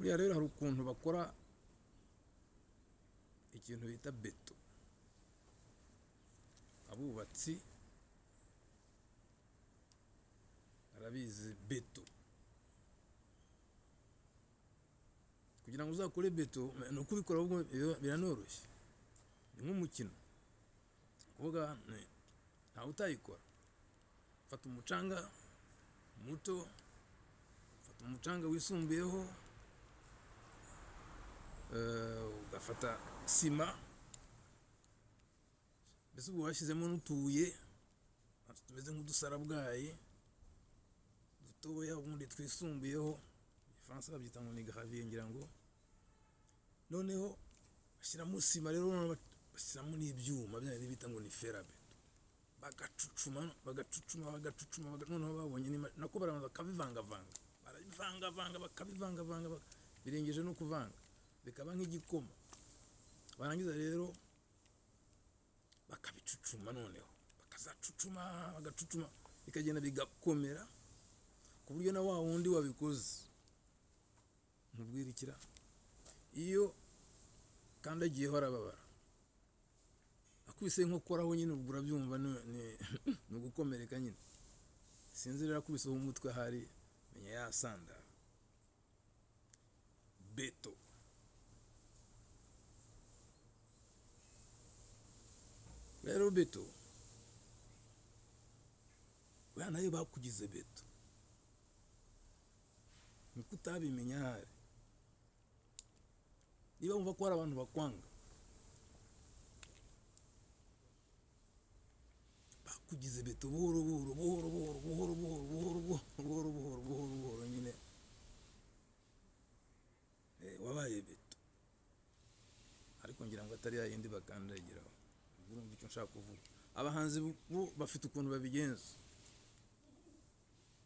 buriya rero hari ukuntu bakora ikintu bita beto, abubatsi arabizi beto. Kugira ngo uzakore beto no kubikora ahubwo biranoroshye, ni nk'umukino kuvuga ntawe utayikora. Fata umucanga muto, fata umucanga wisumbuyeho, ugafata sima, mbese ubu washyizemo n'utubuye tumeze nk'udusarabwayi dutoya ubundi twisumbuyeho, Igifaransa babyita ngo ni gravier ngira ngo. Noneho bashyiramo sima rero, bashyiramo n'ibyuma bya bita ngo ni ferabeto, bagacucuma noneho babonye nako barabanza bakabivangavanga, birengeje no kuvanga bikaba nk'igikoma. Barangiza rero bakabicucuma, noneho bagacucuma bikagenda bigakomera ku buryo na wa wundi wabikoze mubwirikira iyo kandagiyeho arababara, akubise nkokoraho nyine ubwo urabyumva ni ugukomereka nyine. Sinzi rero akubiseho umutwe hari menya yasandara. Beto rero beto bwana nayo bakugize beto, niko utabimenya hari. Niba wumva ko hari abantu bakwanga, bakugize beto buhoro buhoro nyine wabaye beto. Ariko ngira ngo atari yayindi bakandagiraho. Urumva icyo nshaka kuvuga. Abahanzi bafite ukuntu babigenza.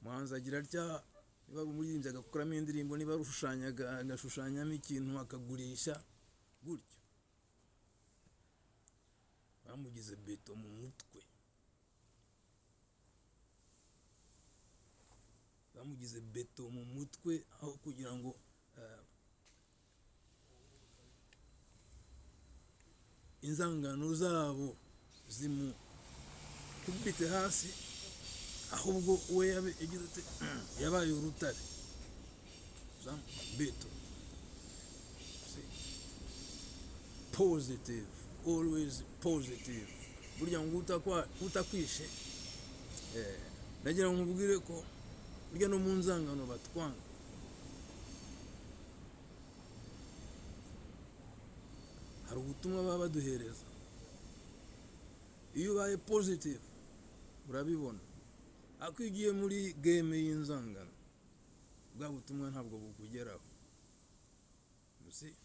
Umuhanzi agira atya, niba umuririmbyi agakuramo indirimbo, niba arushushanya agashushanyamo ikintu akagurisha gutyo. Bamugize beto mu mutwe, bamugize beto mu mutwe aho kugira ngo inzangano zabo zimukubite hasi, ahubwo we yabaye urutare. Beto positive, always positive. Burya ngo utakwishe nagira ngo nkubwire ko burya no mu nzangano batwanga. Hari ubutumwa baba baduhereza, iyo ubaye positive urabibona. Ako ugiye muri game y'inzangano bwa butumwa ntabwo bukugeraho. Musi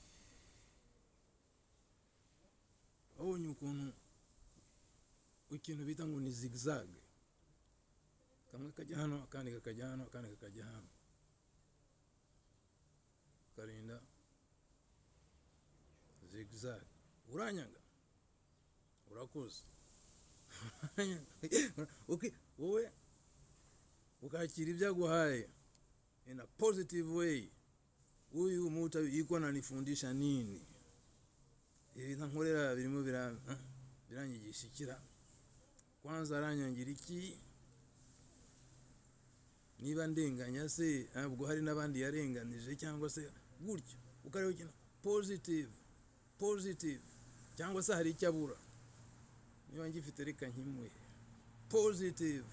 abonye ukuntu ikintu bita ngo ni zigzag, kamwe kajya hano akandi kakajya hano akandi kakajya hano, karinda zigzag. Uranyanga urakoze. Okay, wowe ukakira ibyaguhaye in a positive way. Huyu mtu yuko ananifundisha nini? Ntankorera birimo biranyigisha ikira. Kwanza aranyangira iki? Niba ndenganya se ntabwo hari n'abandi yarenganije cyangwa se gutyo. Ukareba ikintu positive cyangwa se hari icyabura. Niba ngifite reka nkimuhe positive